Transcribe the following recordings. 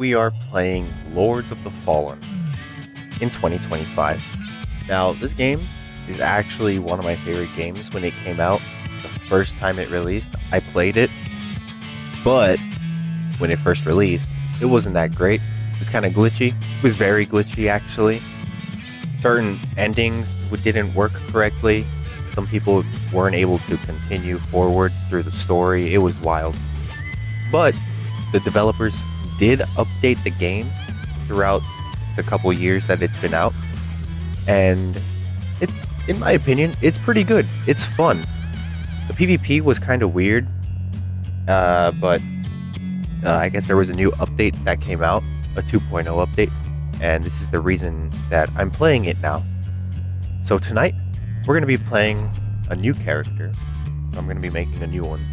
we are playing Lords of the Fallen in 2025. Now, this game is actually one of my favorite games when it came out. The first time it released, I played it, but when it first released, it wasn't that great. It was kind of glitchy. It was very glitchy, actually. Certain endings didn't work correctly. Some people weren't able to continue forward through the story. It was wild. But the developers did update the game throughout the couple years that it's been out. And it's, in my opinion, it's pretty good. It's fun. The PvP was kind of weird. But I guess there was a new update that came out, a 2.0 update. And this is the reason that I'm playing it now. So tonight, we're going to be playing a new character. So I'm going to be making a new one.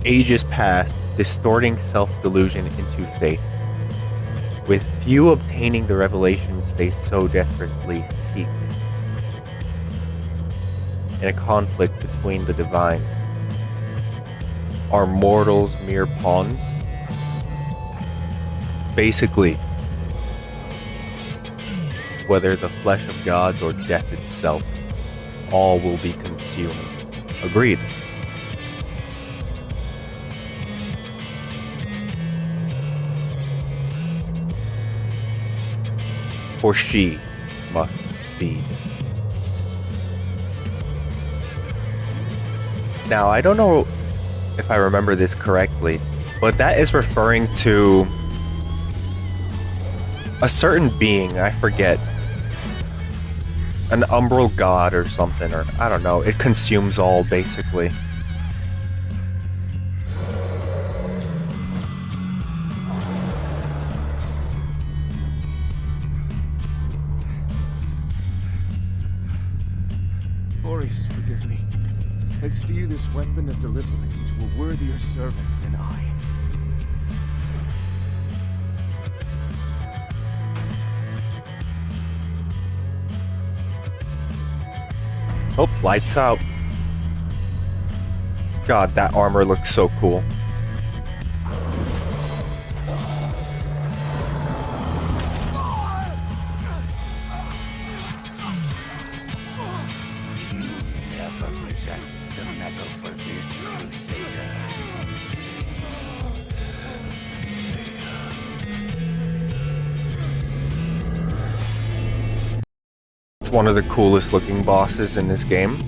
Ages past, distorting self-delusion into faith. With few obtaining the revelations they so desperately seek. In a conflict between the divine. Are mortals mere pawns? Basically, whether the flesh of gods or death itself, all will be consumed. Agreed. For she must feed. Now, I don't know if I remember this correctly, but that is referring to a certain being, I forget. An umbral god or something, or I don't know. It consumes all, basically. Forgive me. It's to you this weapon of deliverance to a worthier servant than I. Oh, lights out. God, that armor looks so cool. One of the coolest looking bosses in this game.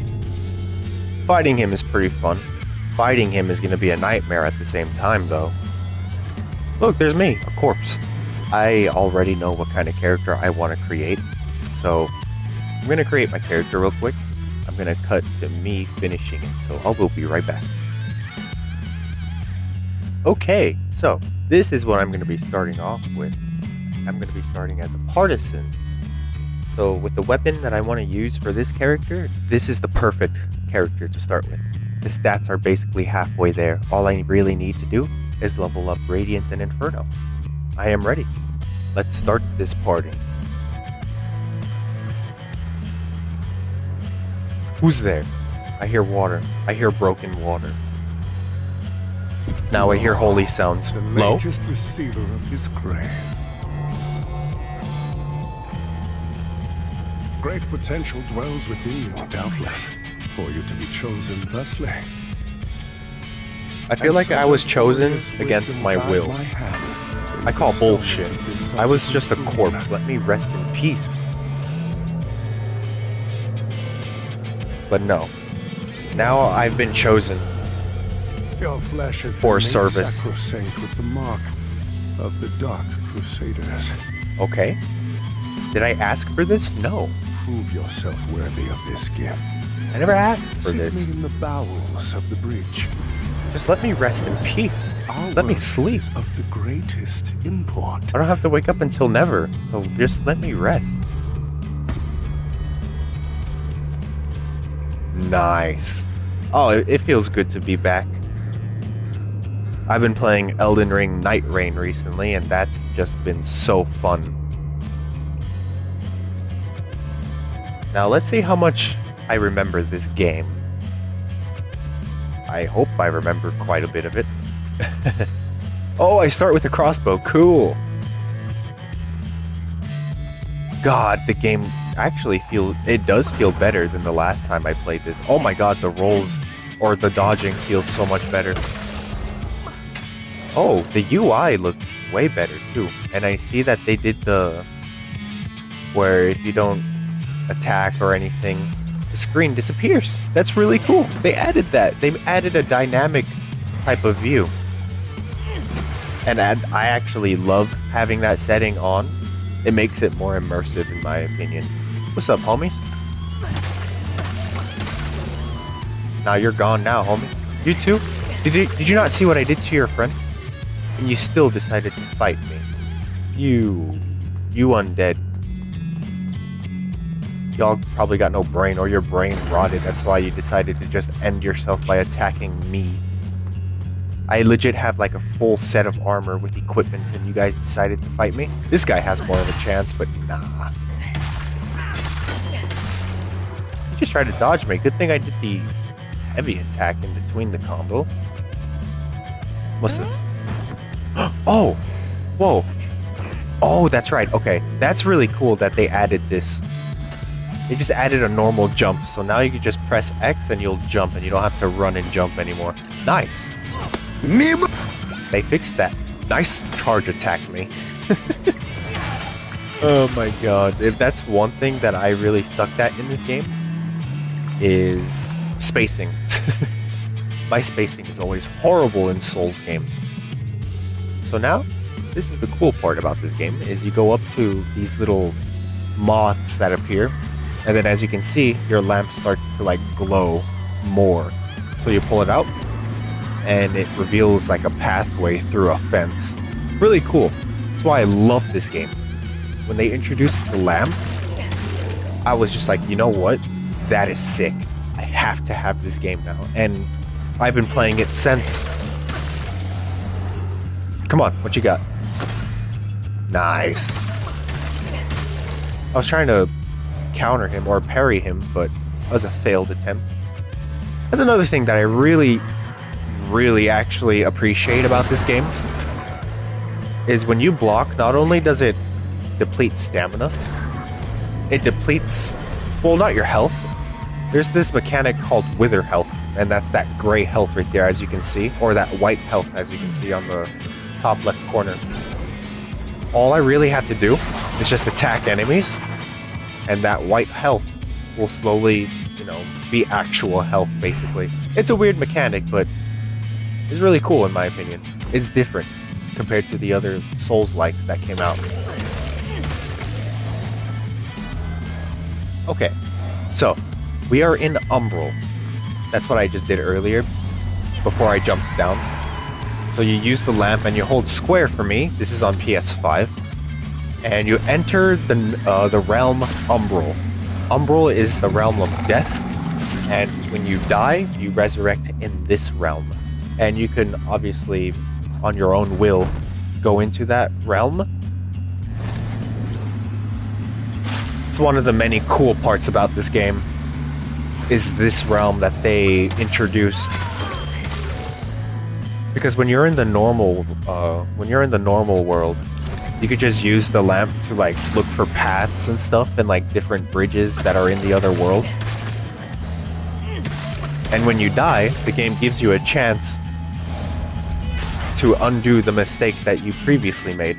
Fighting him is pretty fun. Fighting him is going to be a nightmare at the same time, though. Look, there's me, a corpse. I already know what kind of character I want to create, so I'm going to create my character real quick. I'm going to cut to me finishing it, so I will be right back. Okay, so this is what I'm going to be starting off with. I'm going to be starting as a partisan. So with the weapon that I want to use for this character, this is the perfect character to start with. The stats are basically halfway there. All I really need to do is level up Radiance and Inferno. I am ready. Let's start this party. Who's there? I hear water. I hear broken water. Now I hear holy sounds. The Low? latest receiver of his grace. Great potential dwells within you, doubtless, for you to be chosen thusly. I feel like I was chosen against my will. I call bullshit. I was just a corpse. Let me rest in peace. But no. Now I've been chosen Your flesh has for been made service. sacrosanct with the mark of the Dark Crusaders. Okay. Did I ask for this? No. Prove yourself worthy of this gift. I never asked for Seek this. me in the bowels of the breach. Just let me rest in peace. Our Let me work sleep. is of the greatest import. I don't have to wake up until never, so just let me rest. Nice. Oh, it feels good to be back. I've been playing Elden Ring Night Rain recently, and that's just been so fun. Now let's see how much I remember this game. I hope I remember quite a bit of it. Oh, I start with a crossbow. Cool. God, the game actually does feel better than the last time I played this. Oh my god, the rolls or the dodging feels so much better. Oh, the UI looks way better too. And I see that they did where if you don't attack or anything, the screen disappears. That's really cool. They added that. They added a dynamic type of view. And I actually love having that setting on. It makes it more immersive in my opinion. What's up, homies? Now you're gone now, homie. You too? Did you not see what I did to your friend? And you still decided to fight me. You undead. Y'all probably got no brain, or your brain rotted. That's why you decided to just end yourself by attacking me. I legit have like a full set of armor with equipment, and you guys decided to fight me? This guy has more of a chance, but nah. You just tried to dodge me. Good thing I did the heavy attack in between the combo. What's this? Oh! Whoa! Oh, that's right. Okay. That's really cool that they added this. They just added a normal jump, so now you can just press X and you'll jump, and you don't have to run and jump anymore. Nice! They fixed that. Nice charge attack me. Oh my god. If that's one thing that I really sucked at in this game, is spacing. My spacing is always horrible in Souls games. So now, this is the cool part about this game, is you go up to these little moths that appear, and then as you can see, your lamp starts to like glow more. So you pull it out, and it reveals like a pathway through a fence. Really cool. That's why I love this game. When they introduced the lamp, I was just like, you know what? That is sick. I have to have this game now. And I've been playing it since. Come on, what you got? Nice. I was trying to counter him or parry him, but that was a failed attempt. That's another thing that I really actually appreciate about this game, is when you block, not only does it deplete stamina, it depletes, well, not your health. There's this mechanic called wither health, and that's that gray health right there, as you can see, or that white health, as you can see on the top left corner. All I really have to do is just attack enemies, and that white health will slowly, be actual health, basically. It's a weird mechanic, but it's really cool in my opinion. It's different compared to the other Souls-likes that came out. Okay, so we are in Umbral. That's what I just did earlier before I jumped down. So you use the lamp and you hold square for me. This is on PS5. And you enter the realm Umbral. Umbral is the realm of death. And when you die, you resurrect in this realm. And you can obviously, on your own will, go into that realm. It's one of the many cool parts about this game, is this realm that they introduced. Because when you're in the normal world, you could just use the lamp to like look for paths and stuff and like different bridges that are in the other world. And when you die, the game gives you a chance to undo the mistake that you previously made.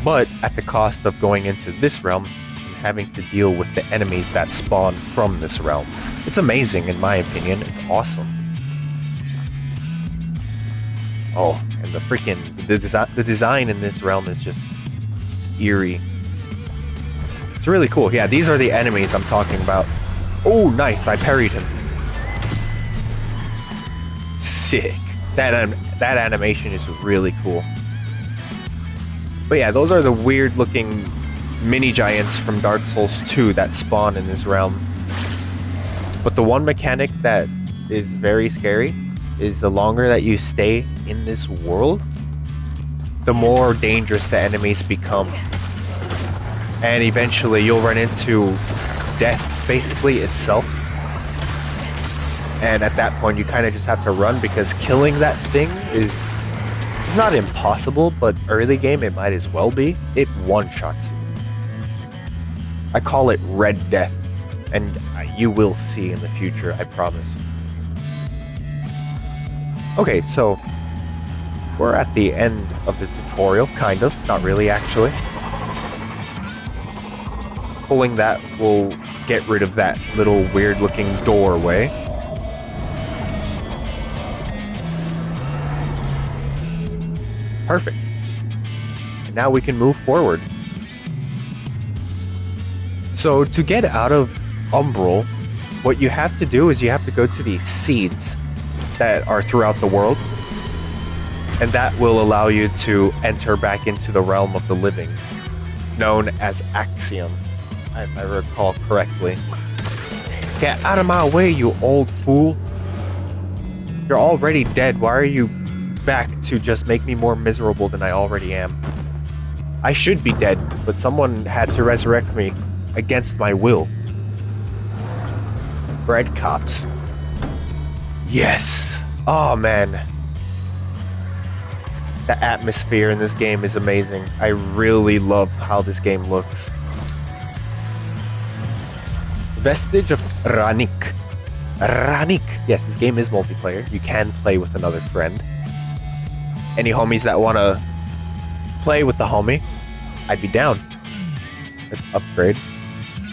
But at the cost of going into this realm and having to deal with the enemies that spawn from this realm. It's amazing in my opinion. It's awesome. Oh, and the design in this realm is just eerie. It's really cool. Yeah, these are the enemies I'm talking about. Oh, nice! I parried him. Sick. That animation is really cool. But yeah, those are the weird-looking mini giants from Dark Souls 2 that spawn in this realm. But the one mechanic that is very scary is the longer that you stay in this world, the more dangerous the enemies become. And eventually you'll run into death, basically, itself. And at that point you kind of just have to run, because killing that thing is It's not impossible, but early game it might as well be. It one-shots you. I call it Red Death, and you will see in the future, I promise. Okay, so we're at the end of the tutorial, kind of. Not really, actually. Pulling that will get rid of that little weird-looking doorway. Perfect. And now we can move forward. So to get out of Umbral, what you have to do is you have to go to the seeds that are throughout the world. And that will allow you to enter back into the realm of the living, known as Axiom, if I recall correctly. Get out of my way, you old fool! You're already dead. Why are you back to just make me more miserable than I already am? I should be dead, but someone had to resurrect me against my will. Bread cops. Yes! Oh man. The atmosphere in this game is amazing. I really love how this game looks. Vestige of Ranik. Ranik! Yes, this game is multiplayer. You can play with another friend. Any homies that want to play with the homie, I'd be down. Let's upgrade.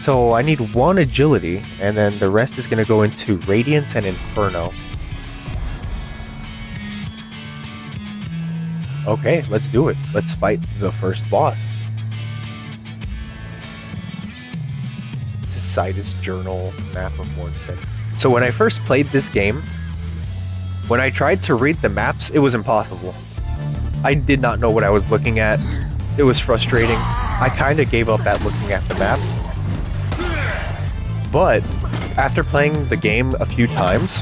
So I need 1 agility, and then the rest is going to go into Radiance and Inferno. Okay, let's do it. Let's fight the first boss. Ticidus Journal, Map of Mornstead. So when I first played this game, when I tried to read the maps, it was impossible. I did not know what I was looking at. It was frustrating. I kind of gave up at looking at the map. But after playing the game a few times,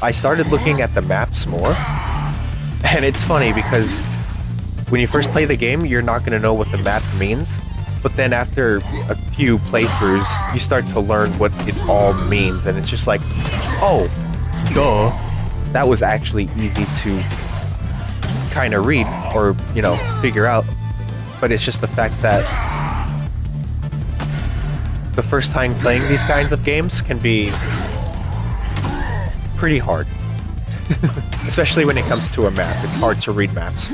I started looking at the maps more. And it's funny because when you first play the game, you're not going to know what the map means. But then after a few playthroughs, you start to learn what it all means. And it's just like, oh, duh. That was actually easy to kind of read or, you know, figure out. But it's just the fact that the first time playing these kinds of games can be pretty hard. Especially when it comes to a map. It's hard to read maps.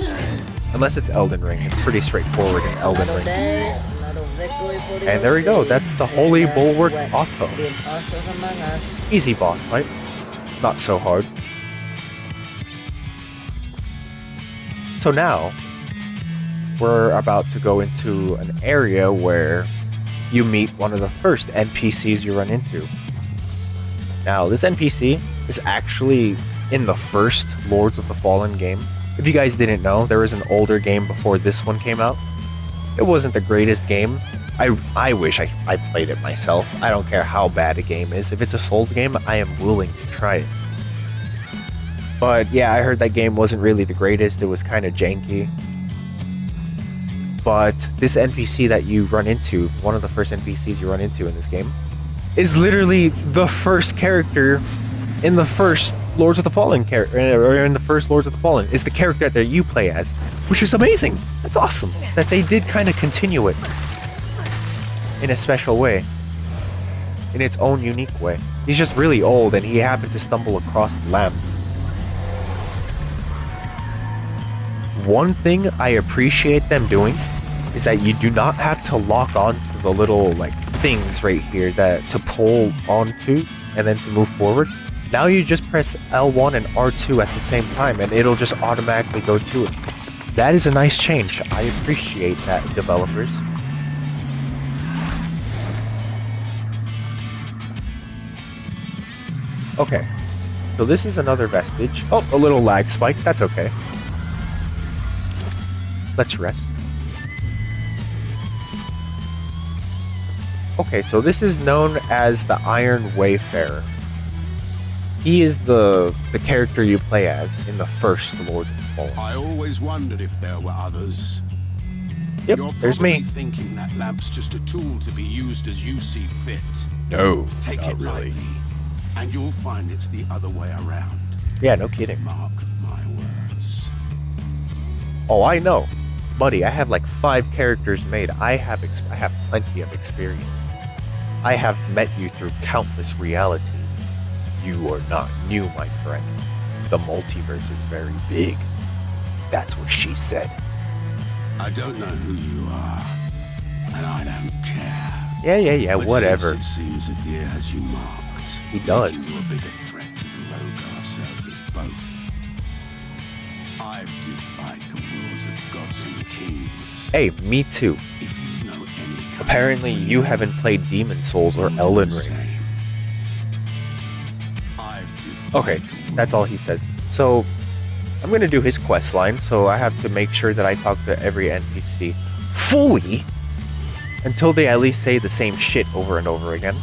Unless it's Elden Ring. It's pretty straightforward in Elden Ring. And there we go. That's the Holy Bulwark Auto. Easy boss fight. Not so hard. So now, we're about to go into an area where you meet one of the first NPCs you run into. Now, this NPC is actually in the first Lords of the Fallen game. If you guys didn't know, there was an older game before this one came out. It wasn't the greatest game. I wish I played it myself. I don't care how bad a game is. If it's a Souls game, I am willing to try it. But yeah, I heard that game wasn't really the greatest. It was kind of janky. But this NPC that you run into, one of the first NPCs you run into in this game, is literally the first character in the first Lords of the Fallen or in the first Lords of the Fallen. Is the character that you play as, which is amazing. That's awesome that they did kind of continue it in a special way, in its own unique way. He's just really old, and he happened to stumble across the lamp. One thing I appreciate them doing is that you do not have to lock on to the little like things right here that to pull onto and then to move forward. Now you just press L1 and R2 at the same time and it'll just automatically go to it. That is a nice change. I appreciate that, developers. Okay, so this is another vestige. Oh, a little lag spike, that's okay. Let's rest. Okay, so this is known as the Iron Wayfarer. He is the character you play as in the first Lord of the Fallen. I always wondered if there were others. Yep, You're there's me. Thinking that lamp's just a tool to be used as you see fit. No, Take not it really. lightly, and you'll find it's the other way around. Yeah, no kidding. Mark my words. Oh, I know. Buddy, I have like 5 characters made. I have plenty of experience. I have met you through countless realities. You are not new, my friend. The multiverse is very big. That's what she said. I don't know who you are, and I don't care. Yeah, But whatever. since it seems a deer has you marked, He does. making you a bigger threat to the rogue ourselves as both. I've defied the rules of gods and kings. Hey, me too. If you know any kind Apparently of you haven't played Demon Souls or Elden Ring. Okay, that's all he says. So, I'm gonna do his quest line, so I have to make sure that I talk to every NPC fully until they at least say the same shit over and over again.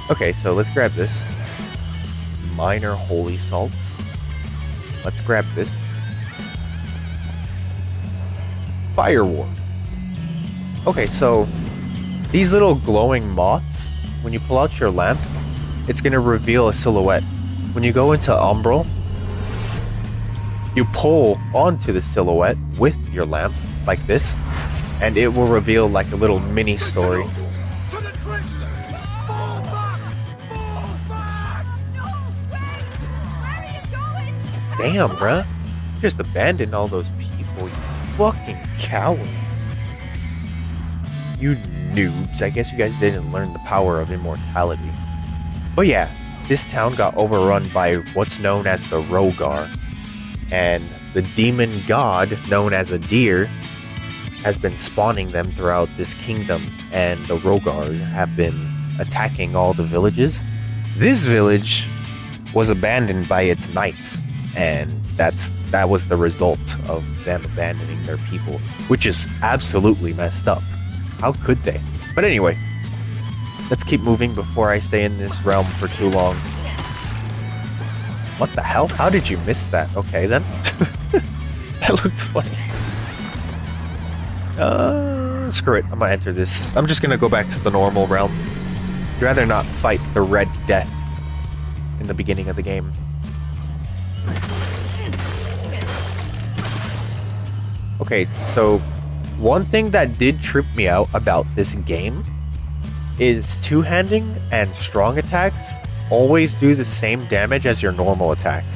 Okay, so let's grab this. Minor holy salts. Let's grab this. Fire ward. Okay, so these little glowing moths, when you pull out your lamp, it's gonna reveal a silhouette. When you go into Umbral, you pull onto the silhouette with your lamp, like this, and it will reveal like a little mini story. Damn, bruh. Just abandoned all those people, you fucking cowards. You noobs. I guess you guys didn't learn the power of immortality. But yeah, this town got overrun by what's known as the Rogar. And the demon god, known as a deer, has been spawning them throughout this kingdom. And the Rogar have been attacking all the villages. This village was abandoned by its knights. And that was the result of them abandoning their people, which is absolutely messed up. How could they? But anyway, let's keep moving before I stay in this realm for too long. What the hell? How did you miss that? Okay then. That looked funny. Screw it. I'm gonna enter this. I'm just gonna go back to the normal realm. I'd rather not fight the Red Death in the beginning of the game. Okay, so one thing that did trip me out about this game is two-handing and strong attacks always do the same damage as your normal attacks.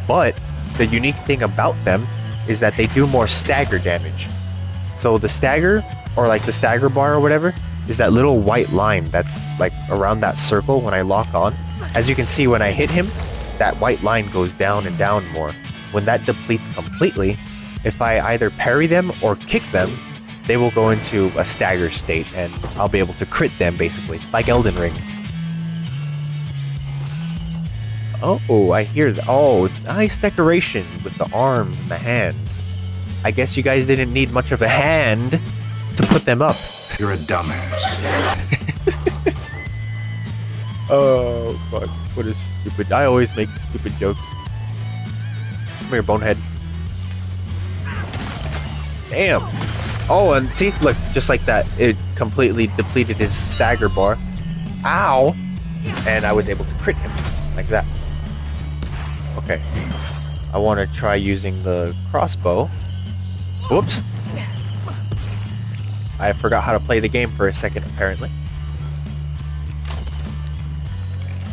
But the unique thing about them is that they do more stagger damage. So the stagger, or like the stagger bar or whatever, is that little white line that's like around that circle when I lock on. As you can see, when I hit him, that white line goes down and down more. When that depletes completely, if I either parry them or kick them, they will go into a stagger state and I'll be able to crit them basically, like Elden Ring. Oh, I hear that. Oh, nice decoration with the arms and the hands. I guess you guys didn't need much of a hand to put them up. You're a dumbass. Oh, fuck. What is stupid? I always make stupid jokes. Come here, bonehead. Damn. Oh, and see, look, just like that, it completely depleted his stagger bar. Ow! And I was able to crit him, like that. Okay. I want to try using the crossbow. Whoops. I forgot how to play the game for a second, apparently.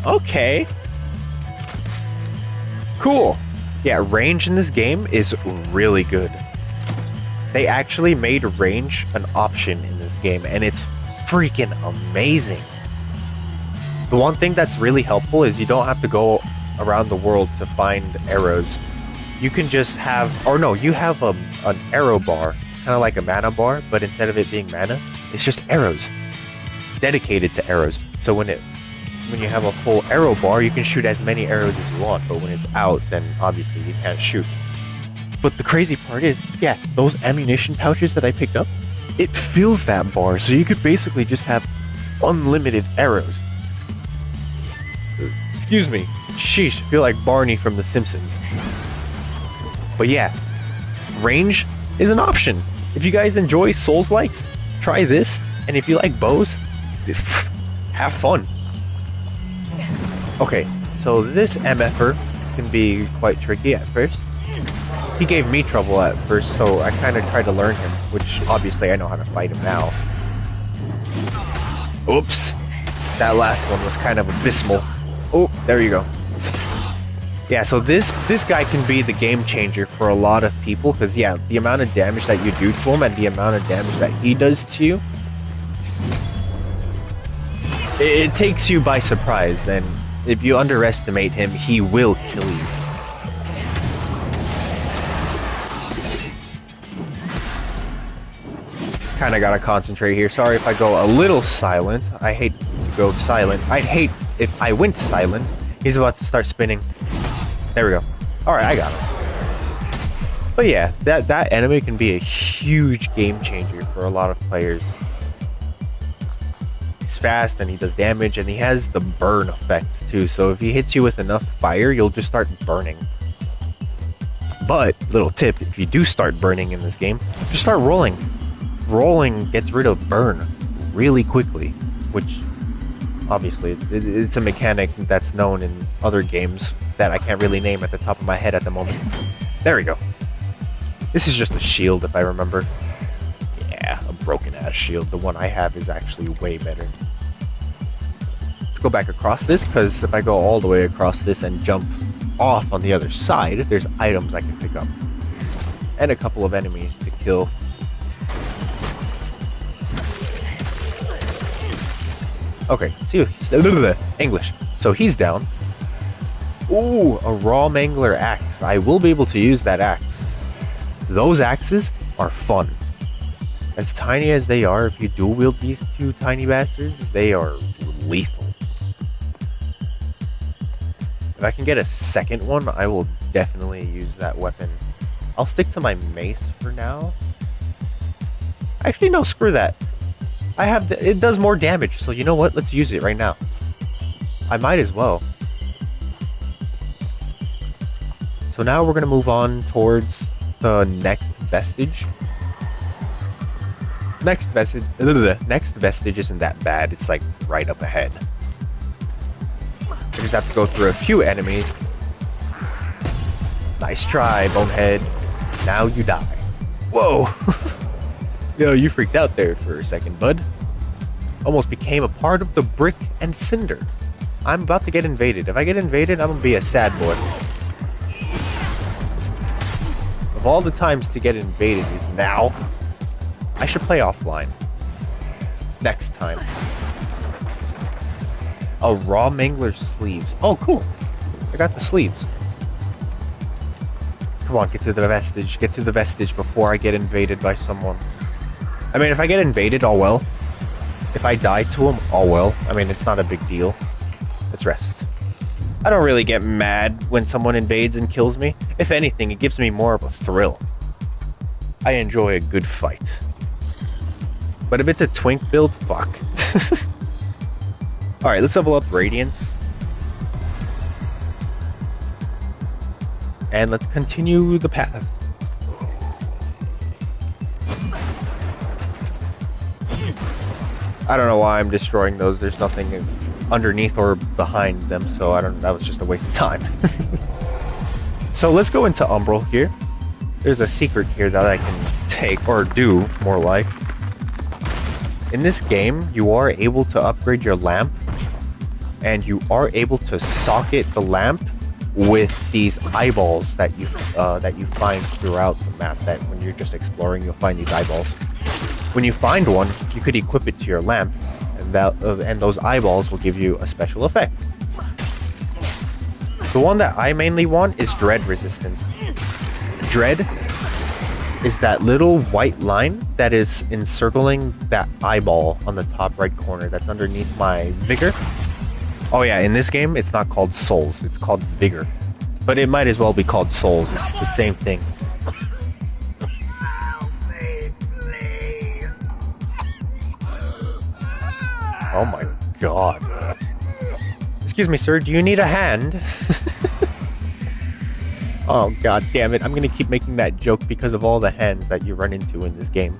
Okay. Cool. Yeah, range in this game is really good. They actually made range an option in this game, and it's freaking amazing. The one thing that's really helpful is you don't have to go around the world to find arrows. You can just have, or no, you have an arrow bar, kind of like a mana bar, but instead of it being mana, it's just arrows, dedicated to arrows. So when you have a full arrow bar, you can shoot as many arrows as you want, but when it's out, then obviously you can't shoot. But the crazy part is, yeah, those ammunition pouches that I picked up, it fills that bar, so you could basically just have unlimited arrows. Excuse me. Sheesh, I feel like Barney from The Simpsons. But yeah, range is an option. If you guys enjoy Souls-likes, try this, and if you like bows, have fun. Okay, so this MFer can be quite tricky at first. he gave me trouble at first, so I kind of tried to learn him, which obviously I know how to fight him now. Oops. That last one was kind of abysmal. Oh, there you go. Yeah, so this guy can be the game changer for a lot of people, because yeah, the amount of damage that you do to him and the amount of damage that he does to you, it takes you by surprise, and if you underestimate him, he will kill you. Kinda gotta concentrate here. Sorry if I go a little silent. I hate to go silent. I'd hate if I went silent. He's about to start spinning. There we go. Alright, I got him. But yeah, that enemy can be a huge game changer for a lot of players. He's fast and he does damage and he has the burn effect too. So if he hits you with enough fire, you'll just start burning. But, little tip, if you do start burning in this game, just start rolling. Rolling gets rid of burn really quickly, which obviously it's a mechanic that's known in other games that I can't really name at the top of my head at the moment. There we go. This is just a shield if I remember. Yeah, a broken ass shield. The one I have is actually way better. Let's go back across this, because if I go all the way across this and jump off on the other side, there's items I can pick up. And a couple of enemies to kill. Okay, see, English. So he's down. Ooh, a raw mangler axe. I will be able to use that axe. Those axes are fun. As tiny as they are, if you dual wield these two tiny bastards, they are lethal. If I can get a second one, I will definitely use that weapon. I'll stick to my mace for now. Actually, no, screw that. I have it does more damage, so you know what? Let's use it right now. I might as well. So now we're gonna move on towards the next vestige. Next vestige isn't that bad. It's like right up ahead. I just have to go through a few enemies. Nice try, bonehead. Now you die. Whoa. Yo, you freaked out there for a second, bud. Almost became a part of the brick and cinder. I'm about to get invaded. If I get invaded, I'm gonna be a sad boy. Of all the times to get invaded is now. I should play offline. Next time. A raw mangler sleeves. Oh, cool. I got the sleeves. Come on, get to the vestige. Get to the vestige before I get invaded by someone. I mean, if I get invaded, all well. If I die to him, all well. I mean, it's not a big deal. Let's rest. I don't really get mad when someone invades and kills me. If anything, it gives me more of a thrill. I enjoy a good fight. But if it's a twink build, fuck. Alright, let's level up Radiance. And let's continue the path. I don't know why I'm destroying those. There's nothing underneath or behind them, so that was just a waste of time. So let's go into Umbral here. There's a secret here that I can take, or do, more like. In this game, you are able to upgrade your lamp, and you are able to socket the lamp with these eyeballs that you find throughout the map. That when you're just exploring, you'll find these eyeballs. When you find one, you could equip it to your lamp, and those eyeballs will give you a special effect. The one that I mainly want is Dread Resistance. Dread is that little white line that is encircling that eyeball on the top right corner that's underneath my Vigor. Oh yeah, in this game, it's not called Souls, it's called Vigor. But it might as well be called Souls, it's the same thing. Oh my god. Excuse me, sir, do you need a hand? Oh god damn it, I'm gonna keep making that joke because of all the hands that you run into in this game.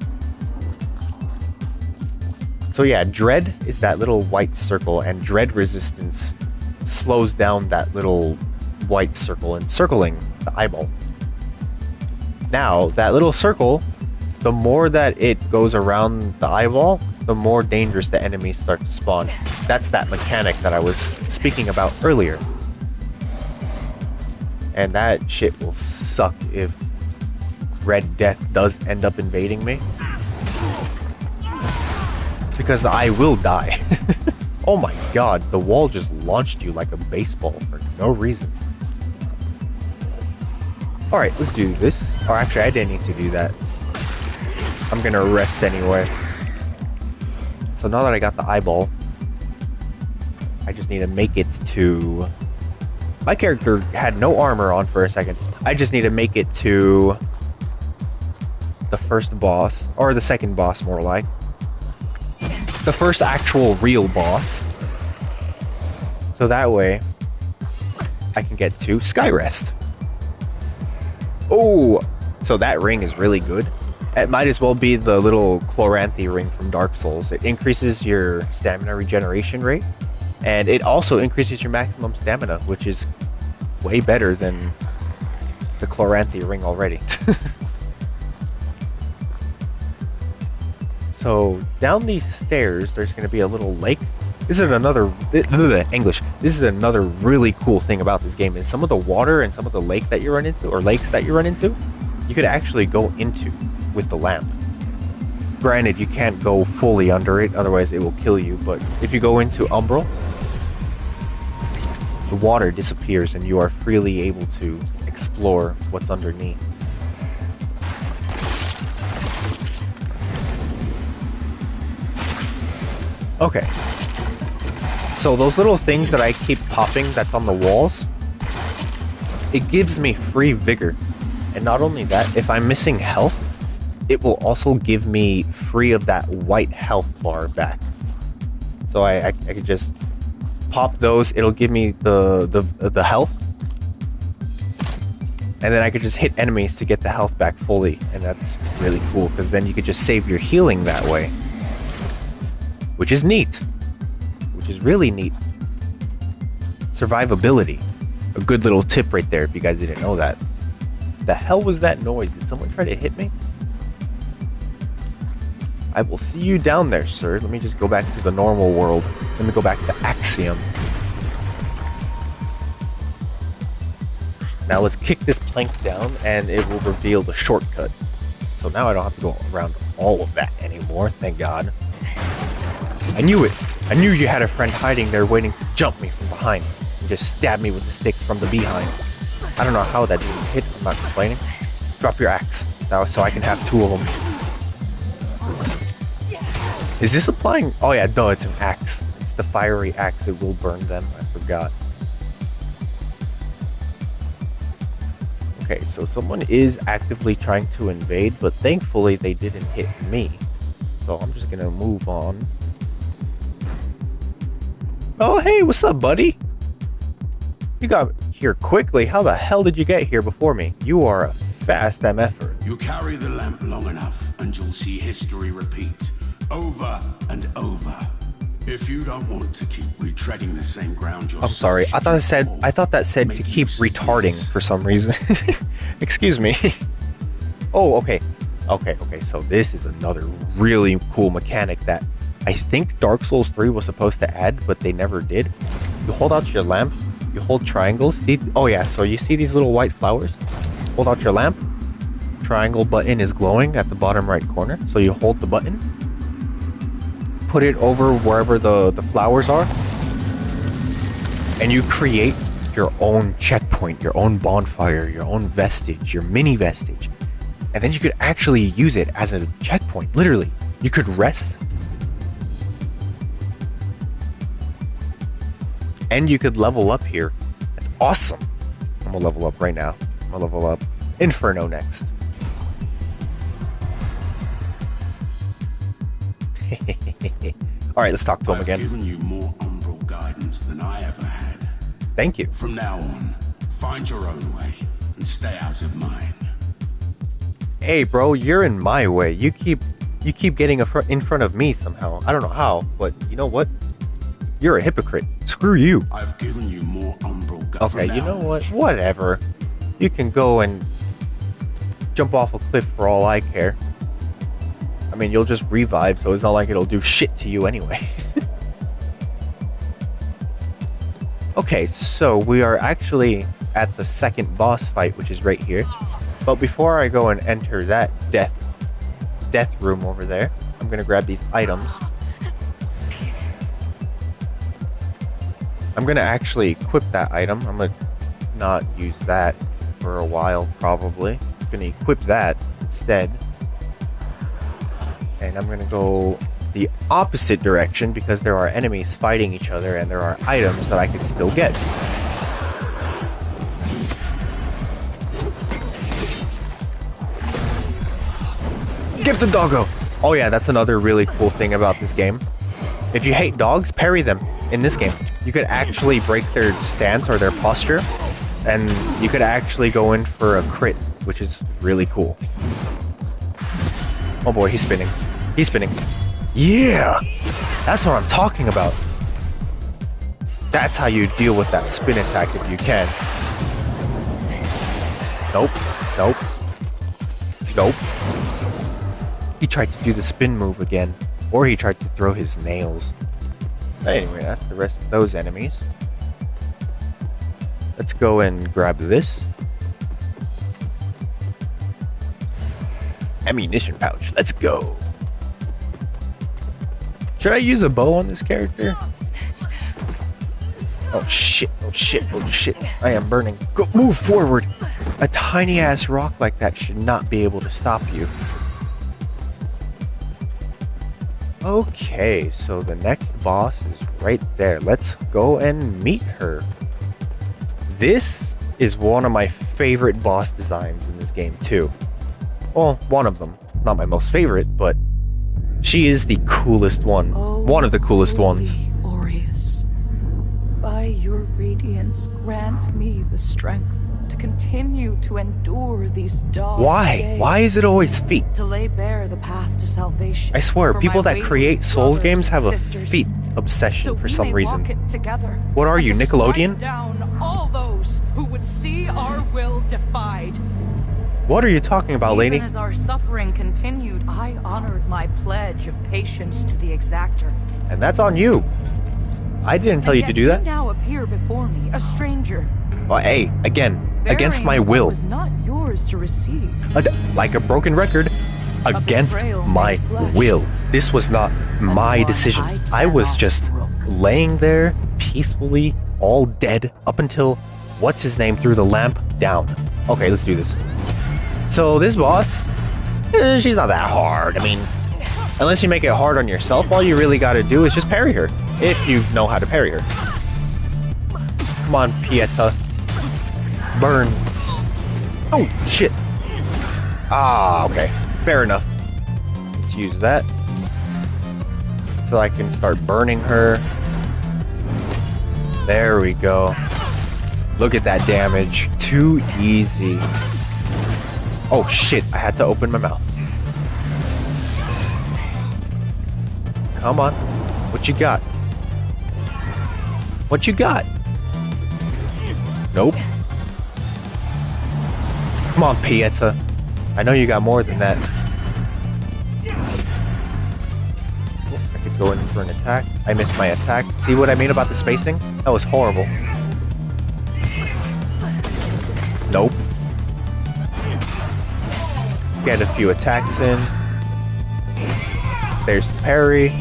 So yeah, Dread is that little white circle, and Dread Resistance slows down that little white circle encircling the eyeball. Now, that little circle, the more that it goes around the eyeball, the more dangerous the enemies start to spawn. That's that mechanic that I was speaking about earlier. And that shit will suck if Red Death does end up invading me. Because I will die. Oh my god, the wall just launched you like a baseball for no reason. Alright, let's do this. Or actually, I didn't need to do that. I'm gonna rest anyway. So now that I got the eyeball, I just need to make it to... My character had no armor on for a second. I just need to make it to the first boss, or the second boss more like. The first actual real boss. So that way, I can get to Skyrest. Oh, so that ring is really good. It might as well be the little Chloranthy ring from Dark Souls. It increases your stamina regeneration rate, and it also increases your maximum stamina, which is way better than the Chloranthy ring already. So down these stairs, there's going to be a little lake. This is another English. This is another really cool thing about this game is some of the water and some of the lake that you run into, or lakes that you run into, you could actually go into with the lamp. Granted, you can't go fully under it, otherwise it will kill you. But if you go into Umbral, the water disappears and you are freely able to explore what's underneath. Okay. So those little things that I keep popping that's on the walls, it gives me free vigor. And not only that, if I'm missing health, it will also give me free of that white health bar back. So I could just pop those, it'll give me the health. And then I could just hit enemies to get the health back fully. And that's really cool, because then you could just save your healing that way. Which is neat. Which is really neat. Survivability. A good little tip right there if you guys didn't know that. The hell was that noise? Did someone try to hit me? I will see you down there, sir. Let me just go back to the normal world. Let me go back to Axiom. Now let's kick this plank down and it will reveal the shortcut. So now I don't have to go around all of that anymore, thank God. I knew it. I knew you had a friend hiding there waiting to jump me from behind and just stab me with the stick from the behind. I don't know how that didn't hit, I'm not complaining. Drop your axe, now so I can have two of them. Is this applying? Oh yeah, duh, it's an axe. It's the fiery axe, it will burn them, I forgot. Okay, so someone is actively trying to invade, but thankfully they didn't hit me. So I'm just gonna move on. Oh hey, what's up, buddy? You got here quickly. How the hell did you get here before me? You are a fast MFer. You carry the lamp long enough, and you'll see history repeat over and over. If you don't want to keep retreading the same ground yourself, I'm sorry. I thought that said to keep retarding for some reason. Excuse me. Oh, okay. Okay. So this is another really cool mechanic that I think Dark Souls 3 was supposed to add, but they never did. You hold out your lamp, you hold triangles. See, oh yeah, so you see these little white flowers? Hold out your lamp, triangle button is glowing at the bottom right corner. So you hold the button, put it over wherever the flowers are, and you create your own checkpoint, your own bonfire, your own vestige, your mini vestige. And then you could actually use it as a checkpoint, literally. You could rest, and you could level up here. That's awesome. I'm gonna level up right now. I'm gonna level up Inferno next. Alright, let's talk to him again. I've given you more umbral guidance than I ever had. Thank you. From now on, find your own way and stay out of mine. Hey bro, you're in my way. You keep getting in front of me somehow. I don't know how, but you know what? You're a hypocrite. Screw you. I've given you more umbral guidance. Okay, you know what? Whatever. You can go and jump off a cliff for all I care. I mean, you'll just revive, so it's not like it'll do shit to you anyway. Okay, so we are actually at the second boss fight, which is right here. But before I go and enter that death room over there, I'm gonna grab these items. I'm gonna actually equip that item. I'm gonna not use that for a while, probably. I'm gonna equip that instead. And I'm gonna go the opposite direction because there are enemies fighting each other and there are items that I can still get. Get the doggo! Oh yeah, that's another really cool thing about this game. If you hate dogs, parry them in this game. You could actually break their stance or their posture, and you could actually go in for a crit, which is really cool. Oh boy, he's spinning. He's spinning. Yeah! That's what I'm talking about. That's how you deal with that spin attack if you can. Nope. Nope. Nope. He tried to do the spin move again. Or he tried to throw his nails. But anyway, that's the rest of those enemies. Let's go and grab this. Ammunition pouch. Let's go. Should I use a bow on this character? Oh shit, oh shit, oh shit. I am burning. Go, move forward. A tiny ass rock like that should not be able to stop you. Okay, so the next boss is right there. Let's go and meet her. This is one of my favorite boss designs in this game too. Well, one of them. Not my most favorite, but she is the coolest one. One of the coolest ones. Aureus, by your radiance, grant me the strength to continue to endure these dark days. Why is it always feet? To lay bare the path to salvation. I swear, people that create Souls games have a feet obsession so for some reason. What are you, Nickelodeon? Down all those who would see our will defied. What are you talking about, lady? Even as our suffering continued, I honored my pledge of patience to the exactor. And that's on you. I didn't tell you to do that. You now appear before me, a stranger. Well, hey, again, against my will. Was not yours to receive. Like a broken record, against my will. This was not my decision. I was just laying there peacefully, all dead, up until what's his name threw the lamp down. Okay, let's do this. So this boss, she's not that hard. I mean, unless you make it hard on yourself, all you really gotta do is just parry her. If you know how to parry her. Come on, Pieta. Burn. Oh, shit. Ah, okay. Fair enough. Let's use that. So I can start burning her. There we go. Look at that damage. Too easy. Oh, shit. I had to open my mouth. Come on. What you got? What you got? Nope. Come on, Pieta. I know you got more than that. I could go in for an attack. I missed my attack. See what I mean about the spacing? That was horrible. Nope. Get a few attacks in. There's the parry.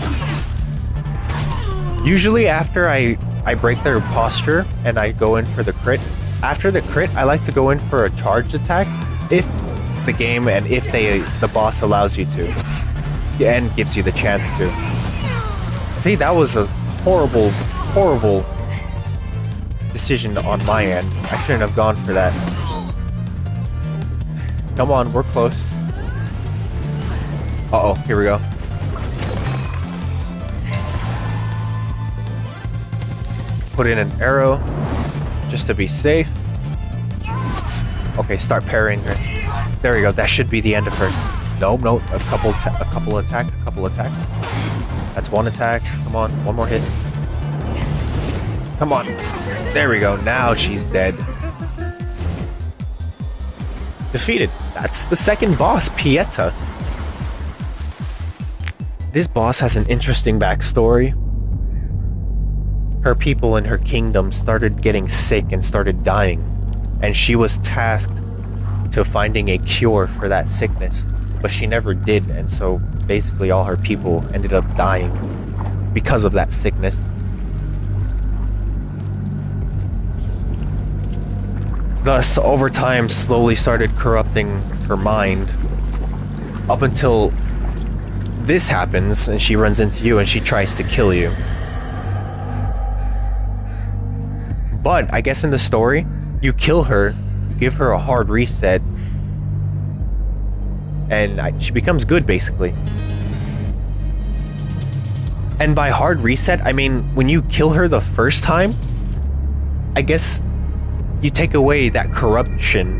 Usually after I break their posture and I go in for the crit. After the crit, I like to go in for a charged attack if the game and if the boss allows you to and gives you the chance to. See, that was a horrible, horrible decision on my end. I shouldn't have gone for that. Come on, we're close. Uh-oh, here we go. Put in an arrow just to be safe. Okay, start parrying her. There we go. That should be the end of her. Nope, nope. A couple attacks. That's one attack. Come on, one more hit. Come on. There we go. Now she's dead. Defeated. that's the second boss, Pieta. This boss has an interesting backstory. Her people in her kingdom started getting sick and started dying, and she was tasked to finding a cure for that sickness, but she never did, and so basically all her people ended up dying because of that sickness. Thus, over time, slowly started corrupting her mind, up until this happens, and she runs into you and she tries to kill you. But I guess in the story, you kill her, give her a hard reset, and she becomes good, basically. And by hard reset, I mean when you kill her the first time, I guess you take away that corruption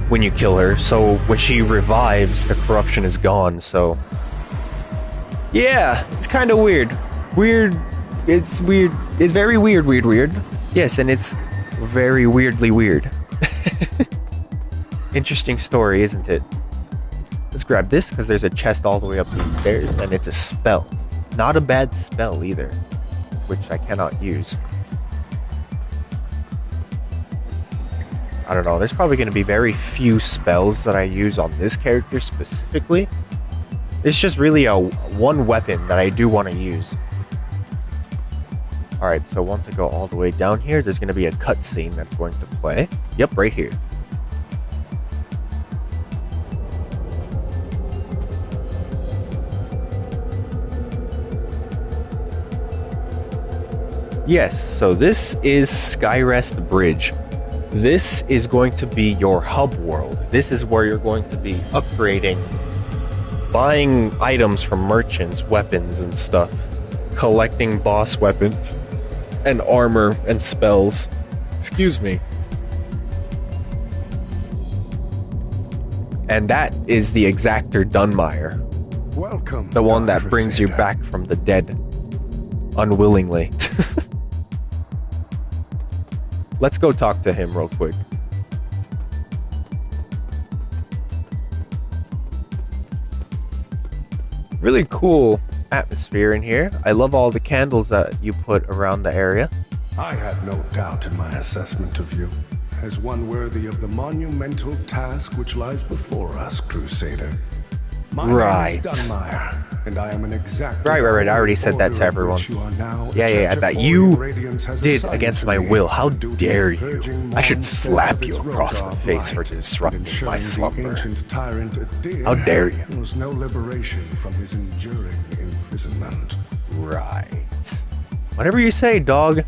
when you kill her, so when she revives, the corruption is gone, so... Yeah, it's kind of weird. It's weird. It's very weird. Yes, and it's very weirdly weird. Interesting story, isn't it? Let's grab this, because there's a chest all the way up these stairs, and it's a spell. Not a bad spell, either, which I cannot use. I don't know, there's probably going to be very few spells that I use on this character specifically. It's just really one weapon that I do want to use. Alright, so once I go all the way down here, there's going to be a cutscene that's going to play. Yep, right here. Yes, so this is Skyrest Bridge. This is going to be your hub world. This is where you're going to be upgrading, buying items from merchants, weapons and stuff, collecting boss weapons and armor and spells. Excuse me. And that is the Exactor Dunmire. Welcome, the one that brings you back from the dead unwillingly. Let's go talk to him real quick. Really cool atmosphere in here. I love all the candles that you put around the area. I had no doubt in my assessment of you as one worthy of the monumental task which lies before us, Crusader. My name is Dunmire, and I am an exact. Right. I already said that to everyone. Yeah, that you did against my will. How dare you? I should slap you across the face for disrupting my slumber. How dare you? There was no liberation from his enduring imprisonment. Right. Whatever you say, dog.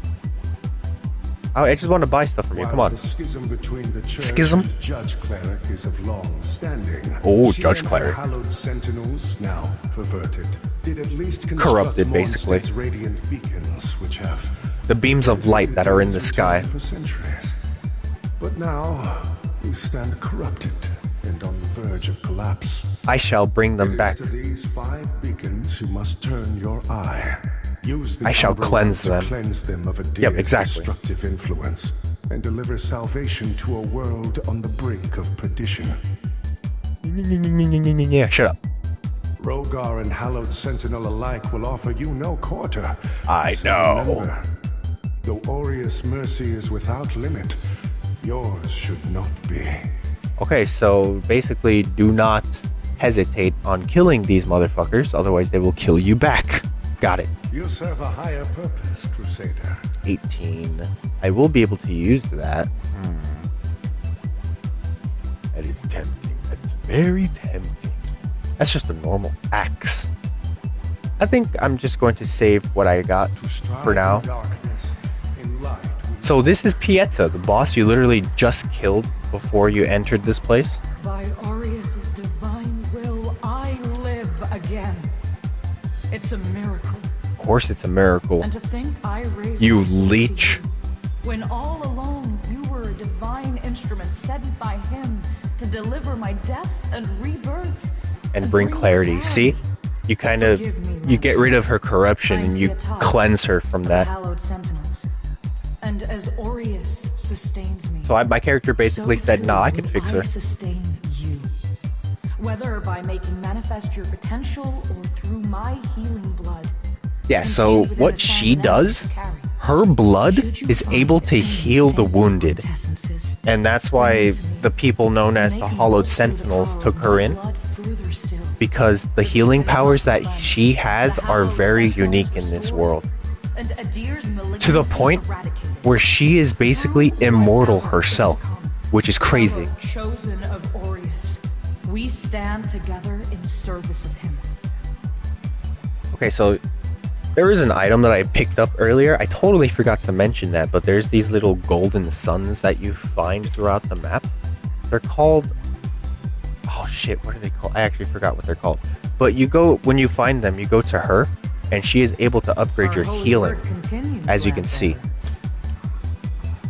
I just want to buy stuff from you. Come on. The schism between the church Schism? and Judge Cleric is of long standing. Oh, She Judge and her Cleric. hallowed sentinels, now perverted, did at least Corrupted, basically. Mondstadt's radiant beacons, which have The beams of light that are in the sky. for centuries. But now you stand corrupted and on the verge of collapse. I shall bring them It is back. to these 5 beacons you must turn your eye. Use the I shall umbrella cleanse to them. cleanse them of a Yep, dear's exactly. destructive influence and deliver salvation to a world on the brink of perdition. Yeah, shut up. Rogar and Hallowed Sentinel alike will offer you no quarter. I So know. remember, though Aureus' mercy is without limit, yours should not be. Okay, so basically do not hesitate on killing these motherfuckers, otherwise they will kill you back. Got it. You serve a higher purpose, Crusader. 18. I will be able to use that. That is tempting. That is very tempting. That's just a normal axe. I think I'm just going to save what I got To strive for now. in darkness, in light we So this is Pieta, the boss you literally just killed before you entered this place. By Aureus' divine will, I live again. It's a miracle. Of course it's a miracle. And to think I raised You myself to leech. you, when all alone you were a divine instrument sent by him to deliver my death and rebirth. And bring clarity. back. See? You kind of, you get rid of her corruption I'm and you Pieta cleanse her from of the that. Hallowed Sentinels. And as Aureus sustains me. So my character basically said, nah, I could fix her. I sustain you. Whether by making manifest your potential or through my healing blood. Yeah, so what she does, her blood is able to heal the wounded. And that's why the people known as the Hollowed Sentinels took her in. Because the healing powers that she has are very unique in this world. To the point where she is basically immortal herself, which is crazy. Chosen of Aureus, we stand together in service of him. Okay, so there is an item that I picked up earlier. I totally forgot to mention that, but there's these little golden suns that you find throughout the map. They're called... oh shit, what are they called? I actually forgot what they're called. But you go, when you find them, you go to her, and she is able to upgrade your healing, as you can see.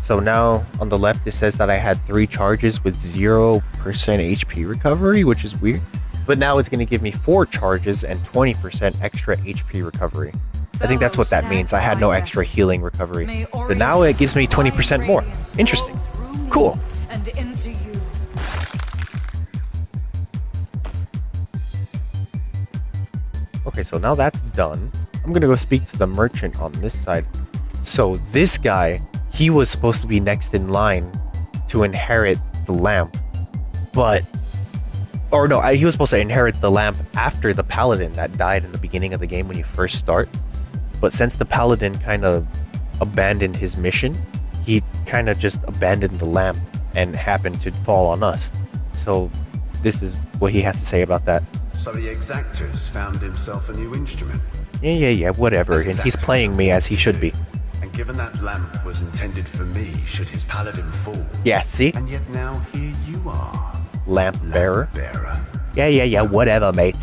So now, on the left, it says that I had 3 charges with 0% HP recovery, which is weird. But now it's going to give me 4 charges and 20% extra HP recovery. I think that's what that means. I had no extra healing recovery. But now it gives me 20% more. Interesting. Cool. And into you. Okay, so now that's done. I'm going to go speak to the merchant on this side. So this guy, he was supposed to be next in line to inherit the lamp. But... or no, he was supposed to inherit the lamp after the paladin that died in the beginning of the game when you first start. But since the paladin kind of abandoned his mission, he kind of just abandoned the lamp and happened to fall on us. So this is what he has to say about that. So the Exactors found himself a new instrument. Yeah, whatever. And he's playing me as he should be. And given that lamp was intended for me, should his paladin fall. Yeah, see? And yet now here you are. Lamp bearer. Yeah, Yeah, whatever, mate.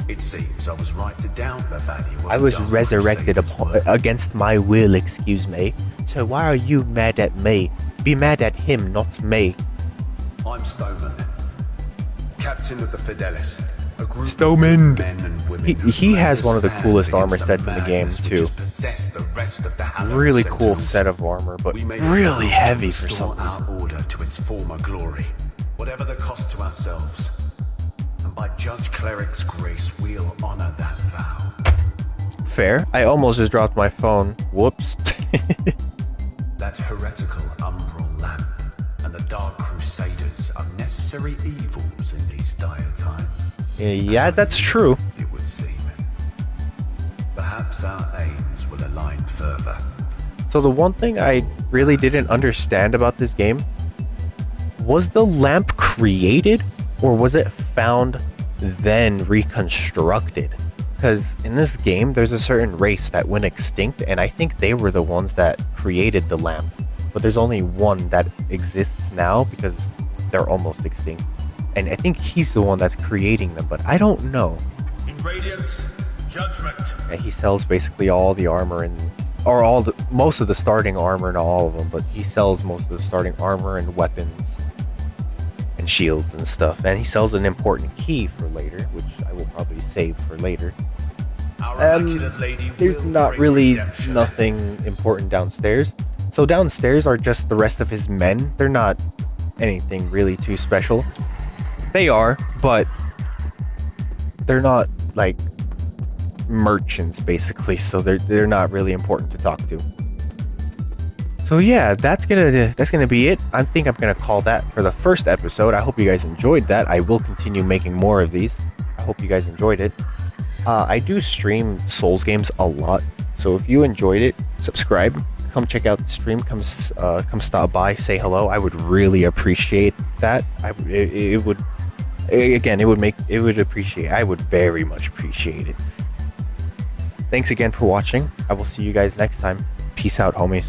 It seems I was right to doubt the value of I was resurrected against my will, excuse me. So why are you mad at me? Be mad at him, not me. I'm Stoneman, captain of the Fidelis. A group Stoneman. Of men and women he has one of the coolest armor sets in the game, too. Really cool set of armor, but really heavy for some reason. Our order to its former glory, whatever the cost to ourselves. And by Judge Cleric's grace, we'll honor that vow. Fair. I almost just dropped my phone. Whoops. That heretical umbral lamp and the Dark Crusaders are necessary evils in these dire times. Yeah, that's true. It would seem. Perhaps our aims will align further. So the one thing I really didn't understand about this game, was the lamp created or was it found then reconstructed? Because in this game there's a certain race that went extinct and I think they were the ones that created the lamp. But there's only one that exists now because they're almost extinct. And I think he's the one that's creating them, but I don't know. In Radiance, Judgment. Yeah, he sells basically all the armor and or most of the starting armor and all of them, but he sells most of the starting armor and weapons and shields and stuff. And he sells an important key for later, which I will probably save for later. There's not really nothing important downstairs. So downstairs are just the rest of his men. They're not anything really too special. They are, but they're not like merchants basically, so they're not really important to talk to. So yeah, that's gonna be it. I think I'm gonna call that for the first episode. I hope you guys enjoyed that. I will continue making more of these. I hope you guys enjoyed it. I do stream Souls games a lot, so if you enjoyed it, subscribe. Come check out the stream. Come stop by, say hello. I would really appreciate that. I would very much appreciate it. Thanks again for watching. I will see you guys next time. Peace out, homies.